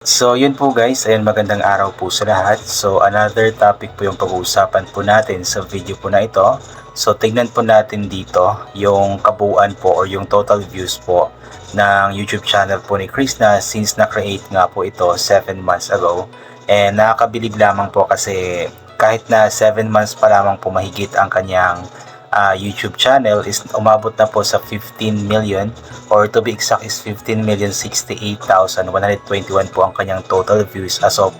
So yun po guys, ayun magandang araw po sa lahat. So another topic po yung pag-uusapan po natin sa video po na ito. So tignan po natin dito yung kabuuan po or yung total views po ng YouTube channel po ni Krishna since na-create nga po ito 7 months ago. And nakakabilib lamang po kasi kahit na 7 months pa lamang po mahigit ang kanyang YouTube channel is umabot na po sa 15 million or to be exact is 15,068,121 po ang kanyang total views as of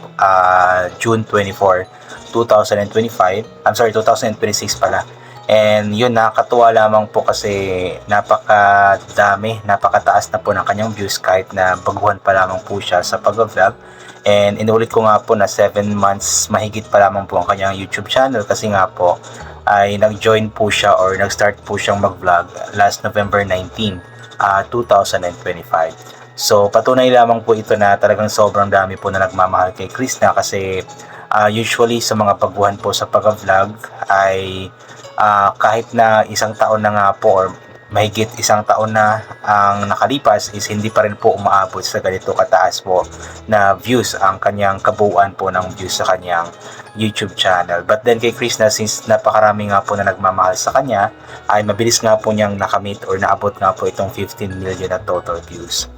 June 24, 2025. I'm sorry, 2026 pala. And yun, nakakatuwa lamang po kasi napakadami, napakataas na po ng kanyang views kahit na baguhan pa lamang po siya sa pag-vlog. And inulit ko nga po na 7 months mahigit pa lamang po ang kanyang YouTube channel kasi nga po ay nag-join po siya or nag-start po siyang mag-vlog last November 19, 2025. So patunay lamang po ito na talagang sobrang dami po na nagmamahal kay Krishna kasi usually sa mga baguhan po sa pag-vlog ay kahit na isang taon na nga po or mahigit isang taon na ang nakalipas is hindi pa rin po umaabot sa ganito kataas po na views ang kanyang kabuuan po ng views sa kanyang YouTube channel. But then kay Krishna, since napakarami nga po na nagmamahal sa kanya, ay mabilis nga po niyang nakamit or naabot nga po itong 15 million na total views.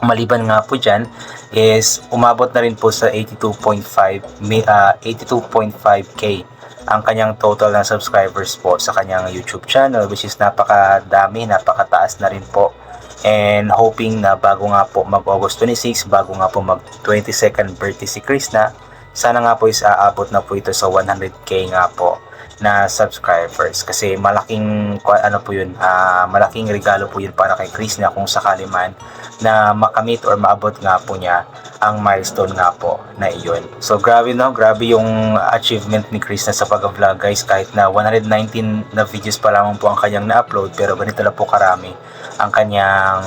Maliban nga po dyan is umabot na rin po sa 82.5k ang kanyang total na subscribers po sa kanyang YouTube channel, which is napakadami, napakataas na rin po. And hoping na bago nga po mag August 26, bago nga po mag 22nd birthday si Krishna, sana nga po is aabot na po ito sa 100k nga po na subscribers kasi malaking ano po yun, malaking regalo po yun para kay Krishna kung sakali man na makamit or maabot nga po niya ang milestone nga po na iyon. So grabe no, grabe yung achievement ni Krishna sa pag-vlog guys, kahit na 119 na videos pa lamang po ang kanyang na-upload pero ganito na po karami ang kanyang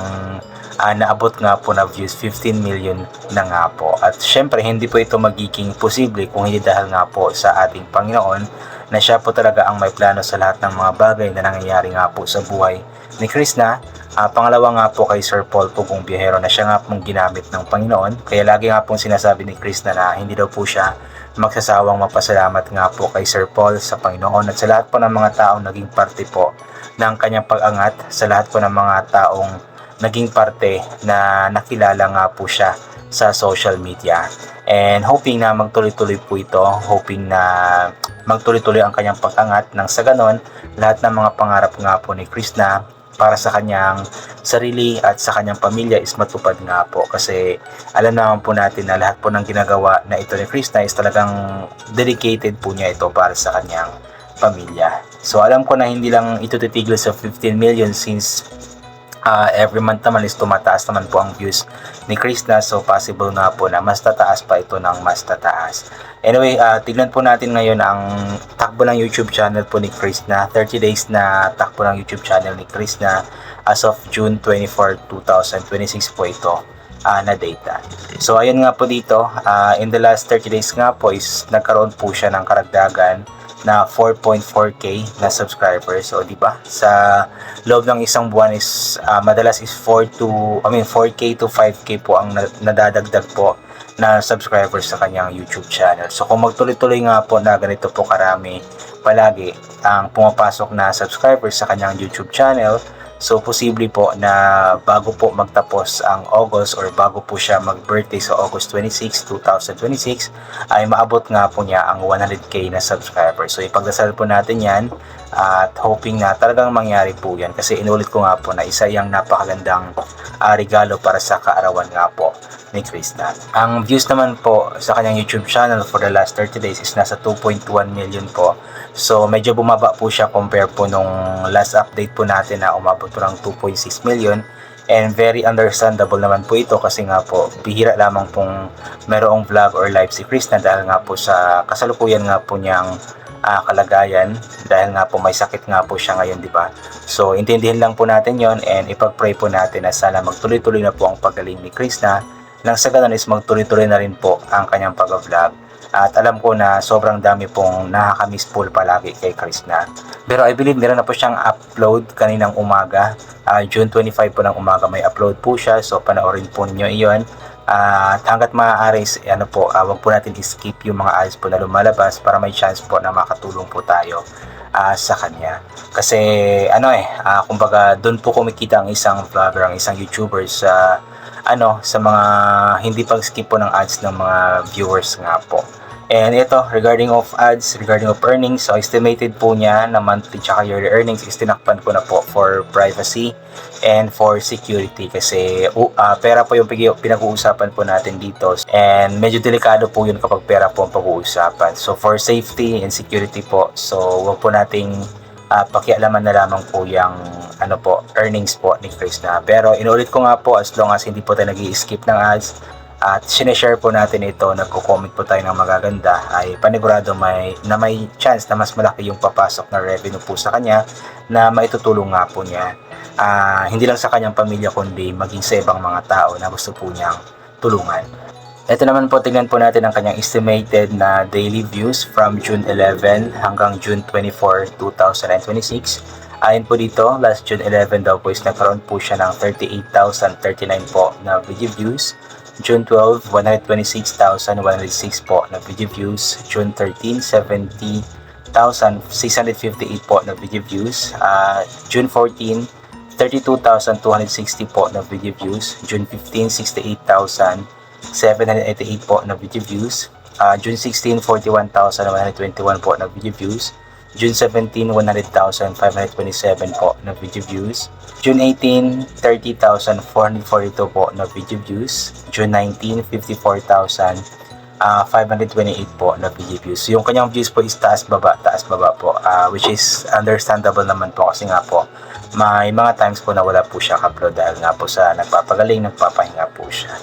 naabot nga po na views, 15 million na nga po. At syempre hindi po ito magiging posible kung hindi dahil nga po sa ating Panginoon na siya po talaga ang may plano sa lahat ng mga bagay na nangyayari nga po sa buhay ni Krishna. Pangalawa nga po kay Sir Paul Pugong Biyahero na siya nga pong ginamit ng Panginoon. Kaya lagi nga pong sinasabi ni Krishna na hindi daw po siya magsasawang mapasalamat nga po kay Sir Paul sa Panginoon at sa lahat po ng mga taong naging parte po ng kanyang pag-angat, sa lahat po ng mga taong naging parte na nakilala nga po siya sa social media. And hoping na magtuloy-tuloy po ito, hoping na magtuloy-tuloy ang kanyang pag-angat nang sa ganon lahat ng mga pangarap nga po ni Krishna para sa kanyang sarili at sa kanyang pamilya is matupad nga po kasi alam naman po natin na lahat po ng ginagawa na ito ni Krishna is talagang dedicated po niya ito para sa kanyang pamilya. So alam ko na hindi lang ito titigil sa 15 million since every month naman is tumataas naman po ang views ni Krishna, so possible nga po na mas tataas pa ito ng mas tataas. Anyway, tignan po natin ngayon ang takbo ng YouTube channel po ni Krishna, 30 days na takbo ng YouTube channel ni Krishna as of June 24, 2026 po ito na data. So ayun nga po dito, in the last 30 days nga po is nagkaroon po siya ng karagdagan na 4.4k na subscribers. So di ba? Sa loob ng isang buwan is madalas is 4k to 5k po ang nadadagdag po na subscribers sa kanyang YouTube channel. So kung magtuloy-tuloy nga po na ganito po karami palagi ang pumapasok na subscribers sa kanyang YouTube channel, so posible po na bago po magtapos ang August or bago po siya mag-birthday sa August 26, 2026 ay maabot nga po niya ang 100k na subscribers. So ipagdasal po natin yan at hoping na talagang mangyari po yan kasi inulit ko nga po na isa yung napakagandang regalo para sa kaarawan nga po ni Krishna. Ang views naman po sa kanyang YouTube channel for the last 30 days is nasa 2.1 million po. So medyo bumaba po siya compare po nung last update po natin na umabot po ng 2.6 million. And very understandable naman po ito kasi nga po bihira lamang pong merong vlog or live si Krishna dahil nga po sa kasalukuyan nga po niyang kalagayan dahil nga po may sakit nga po siya ngayon, di ba? So intindihin lang po natin yon and ipag-pray po natin na sana magtuloy-tuloy na po ang pagaling ni Krishna nang sa ganun is magtuloy-tuloy na rin po ang kanyang pag-vlog. At alam ko na sobrang dami pong nakakamiss po palagi kay Krishna. Pero I believe meron na po siyang upload kaninang umaga. June 25 po ng umaga may upload po siya. So panoorin po ninyo iyon. At hanggat maaari, wag po natin i-skip yung mga ads po na lumalabas para may chance po na makatulong po tayo sa kanya. Kasi kumbaga doon po kumikita ang isang vlogger, ang isang YouTuber sa sa mga hindi pag-skip po ng ads ng mga viewers nga po. And ito, regarding of ads, regarding of earnings, so estimated po niya na monthly tsaka yearly earnings is tinakpan ko na po for privacy and for security kasi pera po yung pinag-uusapan po natin dito, and medyo delikado po yun kapag pera po ang pag-uusapan. So for safety and security po, so wag po nating pakialaman na lamang po yung earnings po ni Chris na. Pero inulit ko nga po, as long as hindi po tayo nag-i-skip ng ads at sineshare po natin ito, nagko-comment po tayo ng magaganda, ay panigurado may chance na mas malaki yung papasok na revenue po sa kanya na maitutulong nga po niya. Hindi lang sa kanyang pamilya kundi maging sa ibang mga tao na gusto po niyang tulungan. Ito naman po, tingnan po natin ang kanyang estimated na daily views from June 11 hanggang June 24, 2026. Ayon po dito, last June 11 daw po is nagkaroon po siya ng 38,039 po na video views. June 12, 126,106 po na video views. June 13, 70,658 po na video views. June 14, 32,260 po na video views. June 15, 68,788 po na video views. June 16, 41,121 po na video views. June 17, 100,527 po na video views. June 18, 30,442 po na video views. June 19, 54,528 po na video views. So, yung kanyang views po is taas baba po, which is understandable naman po kasi nga po may mga times po na wala po siya upload dahil nga po sa nagpapahinga po siya.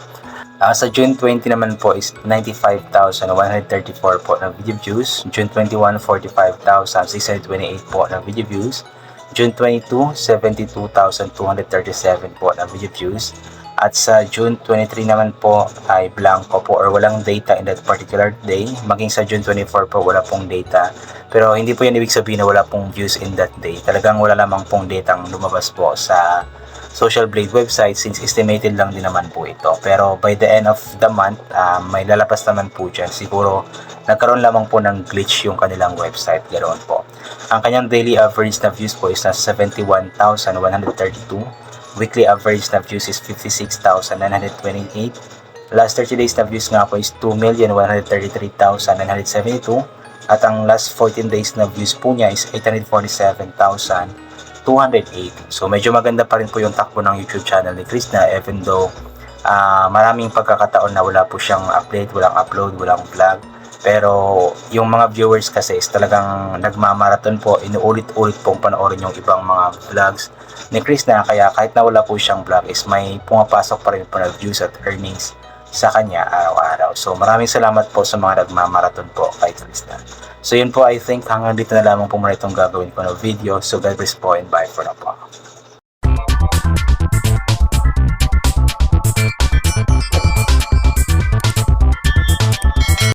Sa June 20 naman po is 95,134 po na video views. June 21, 45,628 po na video views. June 22, 72,237 po na video views. At sa June 23 naman po ay blanco po or walang data in that particular day. Maging sa June 24 po wala pong data. Pero hindi po yan ibig sabihin na wala pong views in that day. Talagang wala lamang pong data ang lumabas po sa Social Blade website since estimated lang din naman po ito. Pero by the end of the month, may lalabas naman po dyan. Siguro nagkaroon lamang po ng glitch yung kanilang website. Ganoon po. Ang kanyang daily average na views po is na 71,132. Weekly average na views is 56,928. Last 30 days na views nga po is 2,133,972. At ang last 14 days na views po niya is 847,208. So medyo maganda pa rin po yung takbo ng YouTube channel ni Chris na even though maraming pagkakataon na wala po siyang update, walang upload, walang vlog. Pero yung mga viewers kasi is talagang nagmamarathon po, inuulit-ulit pong panoorin yung ibang mga vlogs ni Chris na kaya kahit na wala po siyang vlog is may pumapasok pa rin po na views at earnings sa kanya araw-araw. So maraming salamat po sa mga nagmamarathon po kay Chris na. So yun po, I think hanggang dito na lamang po muna itong gagawin ko na video. So God bless po and bye for now po.